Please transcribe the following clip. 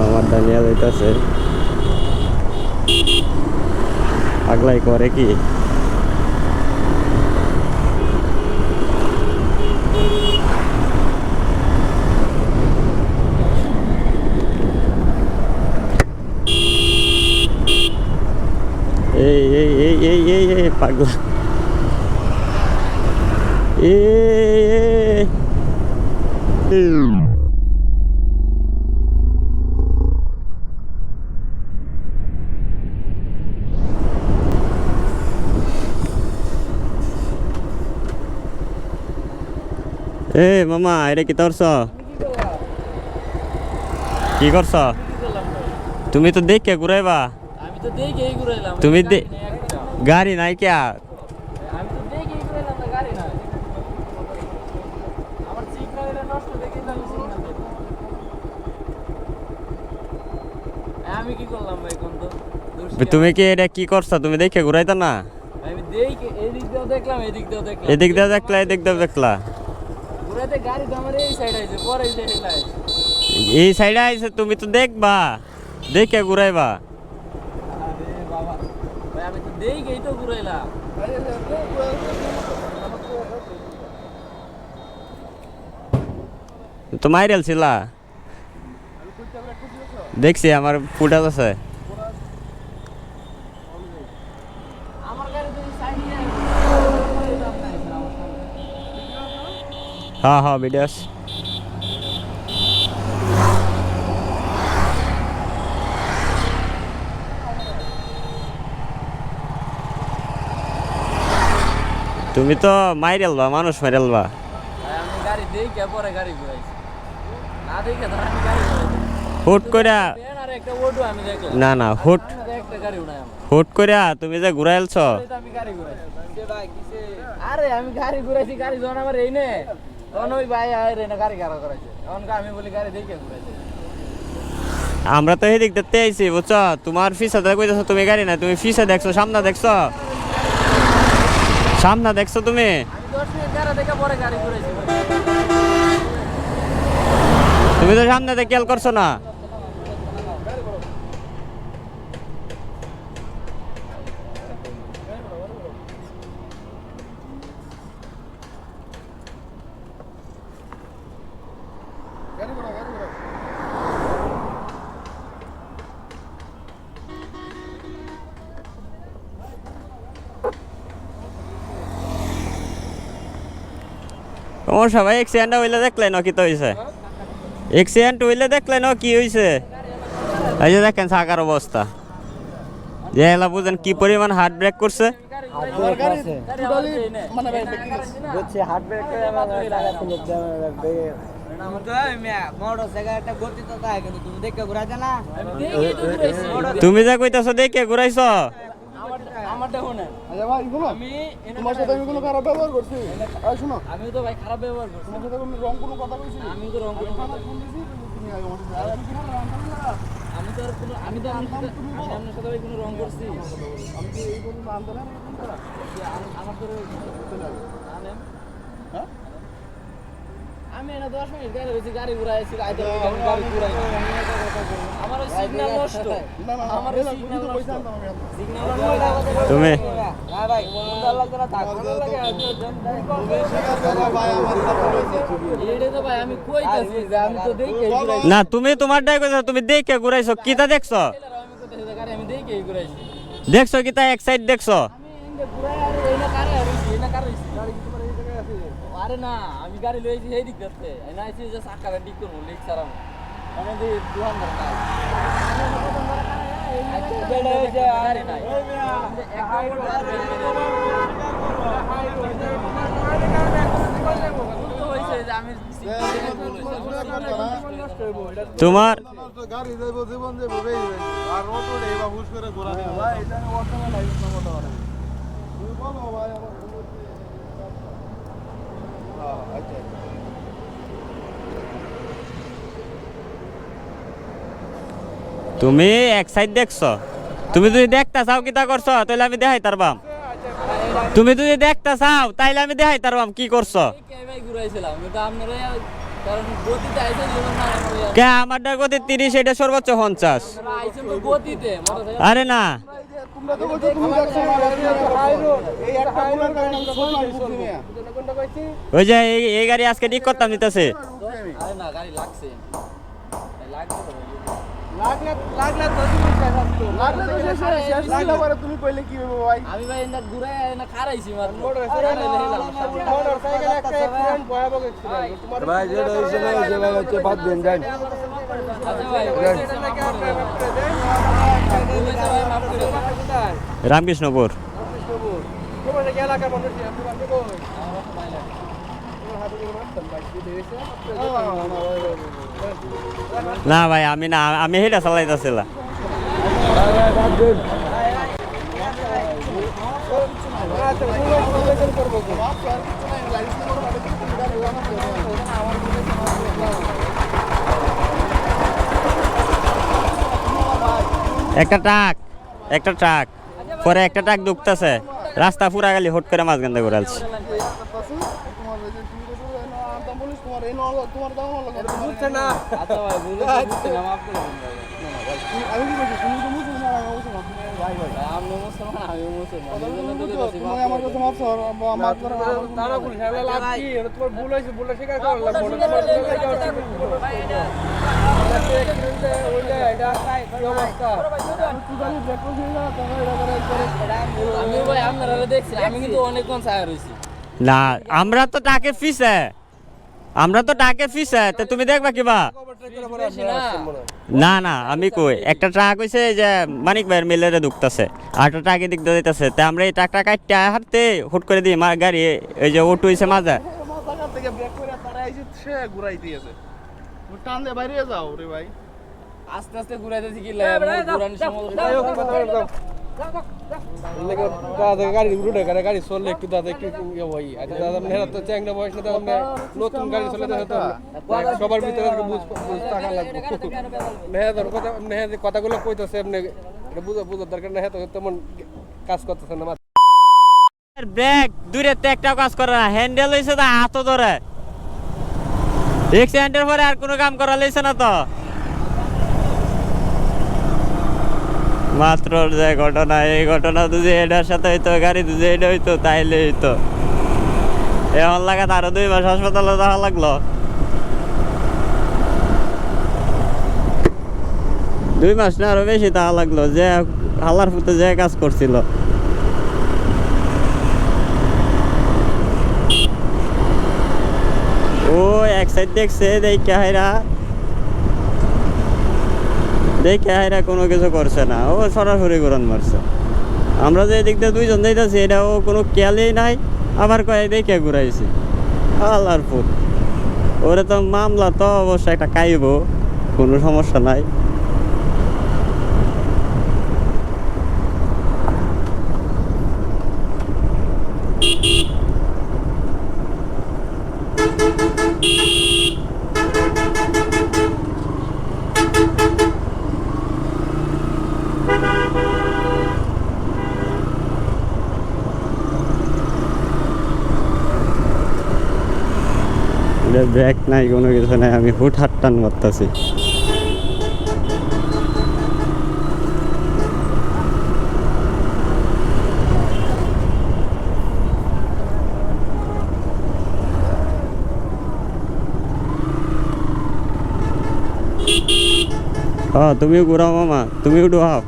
আমার দানিয়া যাইতেছে আগলাই করে কি এই পাগলা মামা এটা কি করছ কি করছ তুমি তো দেখে ঘুরাইবা আমি তো দেখেই ঘুরাইলাম তুমি গাড়ি নাই কে আমি তো দেখেই ঘুরাইলাম না গাড়ি নাই আমার সিগন্যালটা নষ্ট দেখে আমি সিগন্যাল দেব আমি কি করলাম ভাই কোন তো তুমি কি এটা কি করছ তুমি দেখে ঘুরাইতা না আমি দেখে এদিক দিয়েও দেখলাম এদিক দিয়েও দেখলাম এদিক দিয়ে দেখলা এদিক দিয়ে দেখলা ঘুরাইতে গাড়ি তো আমার এই সাইড আইছে পরে এই সাইডে নাই এই সাইডে আইছে তুমি তো দেখবা দেখে ঘুরাইবা আরে বাবা ভাই আমি তো দেখেই তো ঘুরাইলাম তো মাইরেল ছিলা দেখছি আমার ফুটাজ আছে আমার গাড়ি তো এই সাইডে নাই হ্যাঁ ভিডিওস তুমি তো মাইরেলবা মানুষ মাইরেলবা আমি গাড়ি দেখে পরে গাড়ি ঘুরাইছি না দেখে ধর আমি গাড়ি ঘুরাইছি হুট কইরা আর একটা ওডো আমি দেখলাম না হুট একটা গাড়ি উড়াই আমার হুট কইরা তুমি যে ঘুরাইলছ আমি গাড়ি ঘুরাইছি সে ভাই কিসে আরে আমি গাড়ি ঘুরাইছি গাড়ি যখন আমার এই নে তখন ওই ভাই আয় রে না গাড়ি খারাপ করাইছে তখন আমি বলি গাড়ি দেখে ঘুরাইছি আমরা তো এদিক দেখতে আইছি বুঝছো তোমার ফিসা দেখে কইতাছো তুমি গাড়ি না তুমি ফিসা দেখছো সামনে দেখছো সামনে দেখছো তুমি আমি 10 মিনিট গাড়ি দেখে পরে গাড়ি ঘুরাইছি তুমি তো সামনে দেখে খেয়াল করছো না তোমার সবাই অ্যাক্সিডেন্ট হইলে দেখলে না কি তো হয়েছে অ্যাক্সিডেন্ট হইলে দেখলে না কি হয়েছে এই যে দেখেন চাকার অবস্থা যে এলা বুঝেন কি পরিমাণ হার্ট ব্রেক করছে তুমি যা কইতাছো দেখে ঘুরাইছ আমি তো ভাই খারাপ ব্যবহার করছি আমি তো রং কোনো কথা আমি তো আর কোনো আমি তো আপনার সাথে ভাই কোনো রং করছি আমার তো আমি না 10 মিনিট গাড়ি হয়েছি গাড়ি ঘুরাইছি গাড়ি ঘুরাই আমার সিগন্যাল নষ্ট আমার সিগন্যাল তুমি ভাই ভালো লাগছে না থাক ভালো লাগে এইটা তো ভাই আমি কইতাছি যে আমি তো দেখে ঘুরাইছি না তুমি তোমারটাই কইছো তুমি দেখে ঘুরাইছো কিটা দেখছো আমি দেখে ঘুরাইছি দেখছো কিটা এক সাইড দেখছো আরে না আমি গাড়ি লইছি এই দিক করতে না আইছি যে সাকারে ঠিক করব লিক সারাম মানে দি দুহান দরকার আচ্ছা বেড়া হয়ে যায় আরে নাই তোমার গাড়ি যাইব জীবন যাইব আর অটো দেবা হুশ করে ঘোরা ভাই এটা অটো না লাইভ সমস্যা করে তুমি বলো ভাই আমার আচ্ছা তুমি এক সাইড দেখছো, তুমি যদি দেখতে চাও কিতা করছো তাহলে আমি দেখাই তারবাম। তুমি যদি দেখতে চাও তাইলে আমি দেখাই তারবাম কি করছো। ভাই ঘুরাইছিলাম কিন্তু আপনারা কারণ গতিতে আইছেন জীবন না কে আমারটা গতি 30, এটা সর্বোচ্চ 50। আইছেন তো গতিতে মোটরসাইকেল আরে না, তোমরা তো বলছো তুমি দেখছো না হাই রোড এই একটা বুলার কারণে কোনটা কইছি ওই যে এই গাড়ি আজকে ঠিক করতাম নিতেছে। আরে না গাড়ি লাগছে লাগছে তো লাগলে তো তুমি কাছে লাগলে তো শেষ লাগলে পরে তুমি কইলে কি হবে ভাই আমি ভাই না ঘুরাই না খারাইছি মাত্র মোটরসাইকেল একটা অ্যাক্সিডেন্ট ভয়াবহ অ্যাক্সিডেন্ট তোমার ভাই যেটা হইছে না যে ভাই হচ্ছে বাদ দেন যান আচ্ছা ভাই মাফ করে দেন রামকৃষ্ণপুর। তোমার কি এলাকার মানুষ আপনি বাড়ি কই না ভাই আমি না, আমি হেটা চালাইতেছিলাম। একটা ট্রাক পরে একটা ট্রাক ঢুকতেছে, রাস্তা পুরা গালি হট করে মাঝখান করে আলছে। বুঝছে না আচ্ছা ভাই বুঝছে না মাফ করে দেন আমি কি বলছি তুমি তো মুসলমান আমি মুসলমান ভাই ভাই আমি মুসলমান আমি মুসলমান তুমি আমার কাছে মাফ করো মাফ করো তারা বলি হেলা লাভ কি এটা তোমার ভুল হইছে ভুলটা স্বীকার করো লাগবে আমি ভাই আপনারা দেখছি আমি কিন্তু অনেকক্ষণ ছায়া রইছি না আমরা তো টাকে ফিসে তো তুমি দেখবা কিবা। না না আমি কই একটা ট্রাক হইছে যে মানিক ভাইয়ের মিলেরে ঢুকতেছে, আর একটা ট্রাক এদিক দিয়ে যাইতেছে, তা আমরা এই ট্রাকটা কাটতে হাঁটতে হুট করে দিই গাড়ি এই যে অটো হইছে মাঝে। থেকে ব্রেক করে তারা এসে সে ঘুরাই দিয়েছে টান দিয়ে বাইরে যাও রে ভাই আস্তে আস্তে ঘুরাইতেছি কি ঘুরানোর সময় গাড়ি রুটে গাড়ি চললে একটু দাদা একটু ভাই আচ্ছা দাদা মেহনত তো চ্যাংরা বয়স না দাদা নতুন গাড়ি চলে তো সবার ভিতরে বুঝ টাকা লাগবে মেহেদর কথা মেহেদি কথাগুলো কইতেছে আপনি এটা বুঝার দরকার না তো তেমন কাজ করতেছে না ব্রেক দূরে তো একটা কাজ করে না, হ্যান্ডেল হইছে তো হাতও ধরে, অ্যাক্সিডেন্টের পরে আর কোনো কাম করা লইছে না তো। মাত্র যে ঘটনা, এই ঘটনা যদি এটার সাথে হইতো, গাড়ি যদি এটা হইতো তাইলে হইতো। এমন লাগাত আরো 2 মাস হাসপাতালে যাওয়া লাগলো। 2 মাস না আরো বেশি যাওয়া লাগলো, যে হালার ফুটে যে কাজ করছিল। ও এক সাইড দেখছে দেখে হাইরা কোনো কিছু করছে না, ও সরাসরি ঘুরন মারছে। আমরা যে এদিক দিয়ে 2 জন যাইতেছি এটা ও কোনো খেয়ালই নাই, আবার কয়ে দেখে ঘুরাইছি আল্লাহর ফুট। ওরে তো মামলা তো অবশ্যই একটা খাইব, কোনো সমস্যা নাই। ব্রেক নাই কোনো কিছু নাই, আমি হুট হাট টান মারতেছি। তুমিও ঘুরাও মামা, তুমিও ডুহাও।